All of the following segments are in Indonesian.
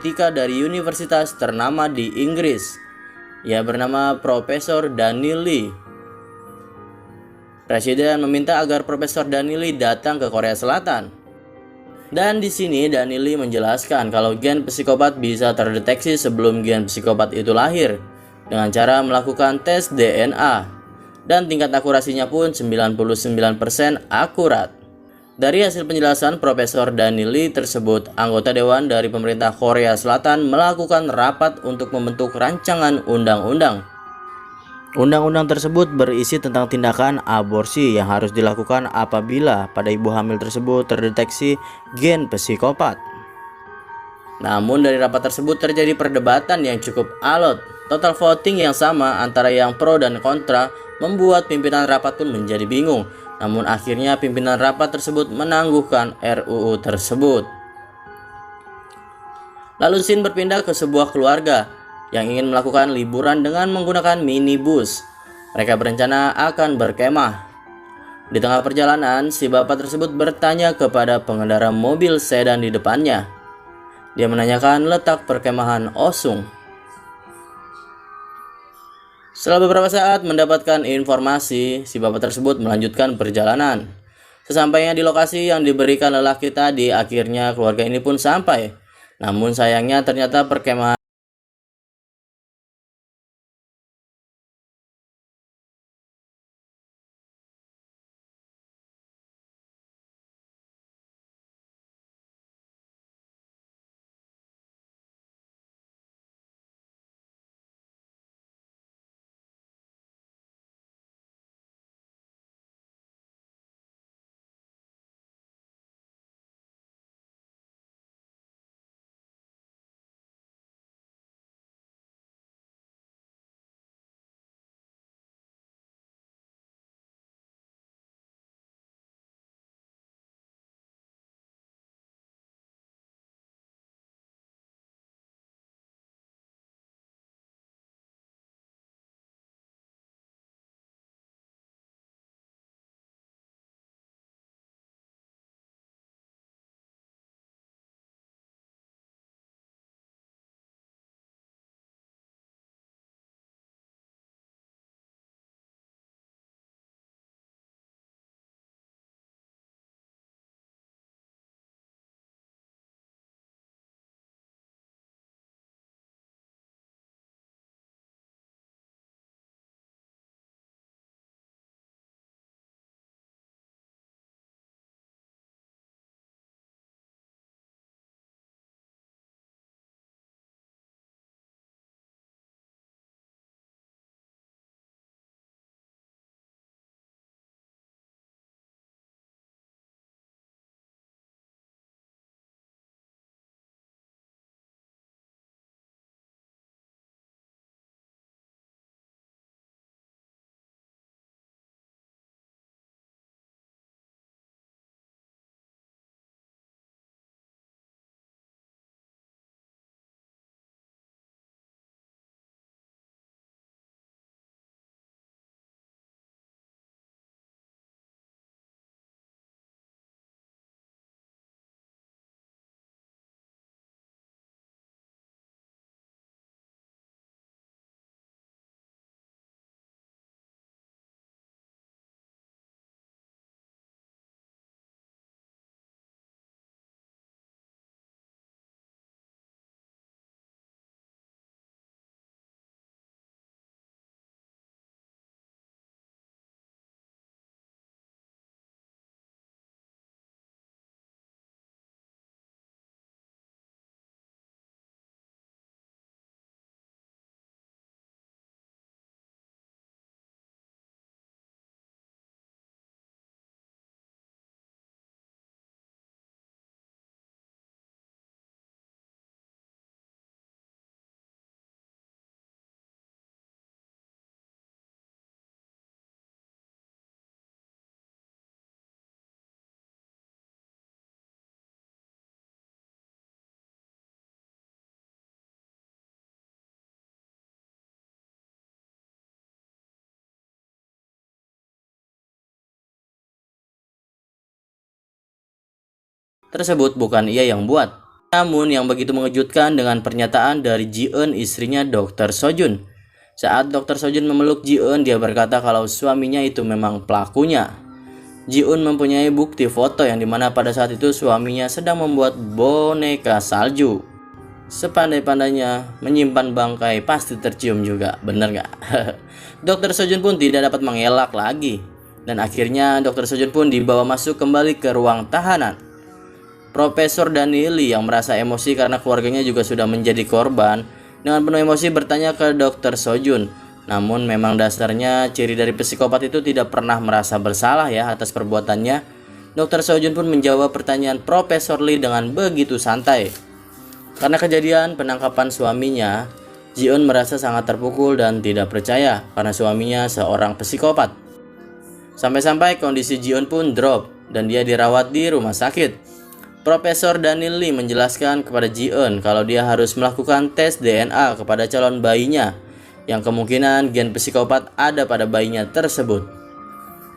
genetika dari universitas ternama di Inggris. Ia bernama Profesor Daniel Lee. Presiden meminta agar Profesor Daniel Lee datang ke Korea Selatan. Dan di sini Daniel Lee menjelaskan kalau gen psikopat bisa terdeteksi sebelum gen psikopat itu lahir dengan cara melakukan tes DNA. Dan tingkat akurasinya pun 99% akurat. Dari hasil penjelasan Profesor Daniel Lee tersebut, anggota dewan dari pemerintah Korea Selatan melakukan rapat untuk membentuk rancangan undang-undang. Undang-undang tersebut berisi tentang tindakan aborsi yang harus dilakukan apabila pada ibu hamil tersebut terdeteksi gen psikopat. Namun dari rapat tersebut terjadi perdebatan yang cukup alot. Total voting yang sama antara yang pro dan kontra membuat pimpinan rapat pun menjadi bingung. Namun akhirnya pimpinan rapat tersebut menangguhkan RUU tersebut. Lalu scene berpindah ke sebuah keluarga yang ingin melakukan liburan dengan menggunakan minibus. Mereka berencana akan berkemah. Di tengah perjalanan, si bapak tersebut bertanya kepada pengendara mobil sedan di depannya. Dia menanyakan letak perkemahan Osung. Setelah beberapa saat mendapatkan informasi, si bapak tersebut melanjutkan perjalanan. Sesampainya di lokasi yang diberikan lelaki tadi, akhirnya keluarga ini pun sampai. Namun sayangnya ternyata perkemahan tersebut bukan ia yang buat. Namun yang begitu mengejutkan dengan pernyataan dari Ji-eun, istrinya Dr. Sojun. Saat Dr. Sojun memeluk Ji-eun, dia berkata kalau suaminya itu memang pelakunya. Ji-eun mempunyai bukti foto yang dimana pada saat itu suaminya sedang membuat boneka salju. Sepandai-pandainya menyimpan bangkai pasti tercium juga, bener gak? Dr. Sojun pun tidak dapat mengelak lagi. Dan akhirnya Dr. Sojun pun dibawa masuk kembali ke ruang tahanan. Profesor Danili yang merasa emosi karena keluarganya juga sudah menjadi korban, dengan penuh emosi bertanya ke Dr. Sojun. Namun memang dasarnya ciri dari psikopat itu tidak pernah merasa bersalah ya atas perbuatannya. Dr. Sojun pun menjawab pertanyaan Profesor Lee dengan begitu santai. Karena kejadian penangkapan suaminya, Ji-eun merasa sangat terpukul dan tidak percaya karena suaminya seorang psikopat. Sampai-sampai kondisi Ji-eun pun drop dan dia dirawat di rumah sakit. Profesor Daniel Lee menjelaskan kepada Ji-eun kalau dia harus melakukan tes DNA kepada calon bayinya yang kemungkinan gen psikopat ada pada bayinya tersebut.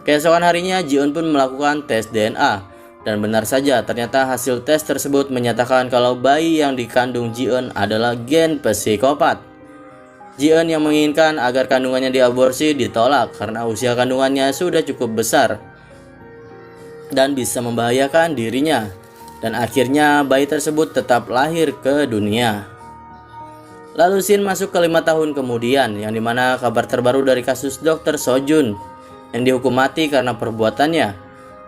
Keesokan harinya Ji-eun pun melakukan tes DNA dan benar saja ternyata hasil tes tersebut menyatakan kalau bayi yang dikandung Ji-eun adalah gen psikopat. Ji-eun yang menginginkan agar kandungannya diaborsi ditolak karena usia kandungannya sudah cukup besar dan bisa membahayakan dirinya. Dan akhirnya bayi tersebut tetap lahir ke dunia. Lalu scene masuk ke 5 tahun kemudian, yang dimana kabar terbaru dari kasus Dr. Sojun yang dihukum mati karena perbuatannya.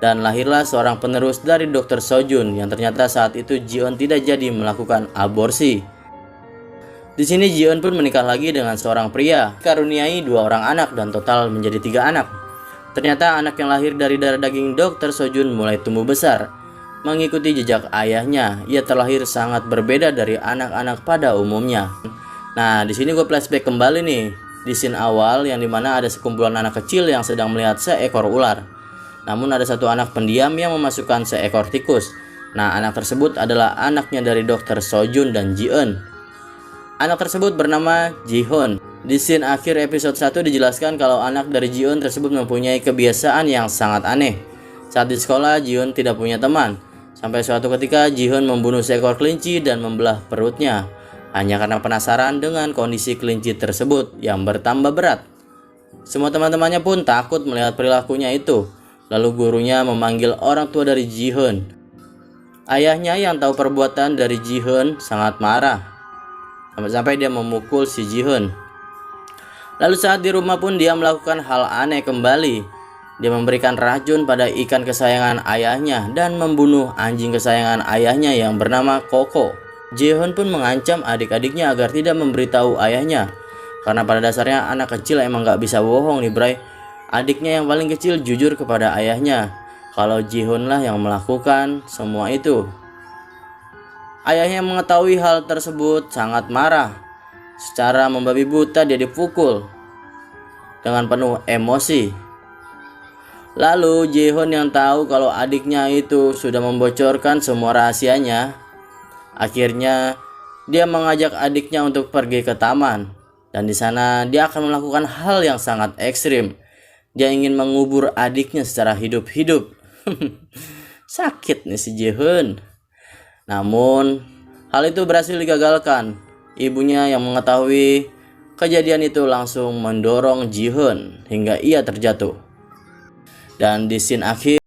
Dan lahirlah seorang penerus dari Dr. Sojun yang ternyata saat itu Ji-eun tidak jadi melakukan aborsi. Di sini Ji-eun pun menikah lagi dengan seorang pria, karuniai 2 orang anak dan total menjadi 3 anak. Ternyata anak yang lahir dari darah daging Dr. Sojun mulai tumbuh besar. Mengikuti jejak ayahnya, ia terlahir sangat berbeda dari anak-anak pada umumnya. Nah, di sini gue flashback kembali nih di scene awal yang dimana ada sekumpulan anak kecil yang sedang melihat seekor ular. Namun ada satu anak pendiam yang memasukkan seekor tikus. Nah, anak tersebut adalah anaknya dari Dr. Sojun dan Ji-eun. Anak tersebut bernama Ji-hoon. Di scene akhir episode 1 dijelaskan kalau anak dari Ji-eun tersebut mempunyai kebiasaan yang sangat aneh. Saat di sekolah, Ji-eun tidak punya teman. Sampai suatu ketika Ji-hoon membunuh seekor kelinci dan membelah perutnya hanya karena penasaran dengan kondisi kelinci tersebut yang bertambah berat. Semua teman-temannya pun takut melihat perilakunya itu. Lalu gurunya memanggil orang tua dari Ji-hoon. Ayahnya yang tahu perbuatan dari Ji-hoon sangat marah. Sampai-sampai dia memukul si Ji-hoon. Lalu saat di rumah pun dia melakukan hal aneh kembali. Dia memberikan racun pada ikan kesayangan ayahnya dan membunuh anjing kesayangan ayahnya yang bernama Koko. Ji-hoon pun mengancam adik-adiknya agar tidak memberitahu ayahnya. Karena pada dasarnya anak kecil emang gak bisa bohong nih bray. Adiknya yang paling kecil jujur kepada ayahnya kalau Ji-hoon lah yang melakukan semua itu. Ayahnya mengetahui hal tersebut sangat marah. Secara membabi buta dia dipukul dengan penuh emosi. Lalu Ji-hoon yang tahu kalau adiknya itu sudah membocorkan semua rahasianya, akhirnya dia mengajak adiknya untuk pergi ke taman. Dan di sana dia akan melakukan hal yang sangat ekstrim. Dia ingin mengubur adiknya secara hidup-hidup. Sakit nih si Ji-hoon. Namun hal itu berhasil digagalkan. Ibunya yang mengetahui kejadian itu langsung mendorong Ji-hoon hingga ia terjatuh. Dan di scene akhir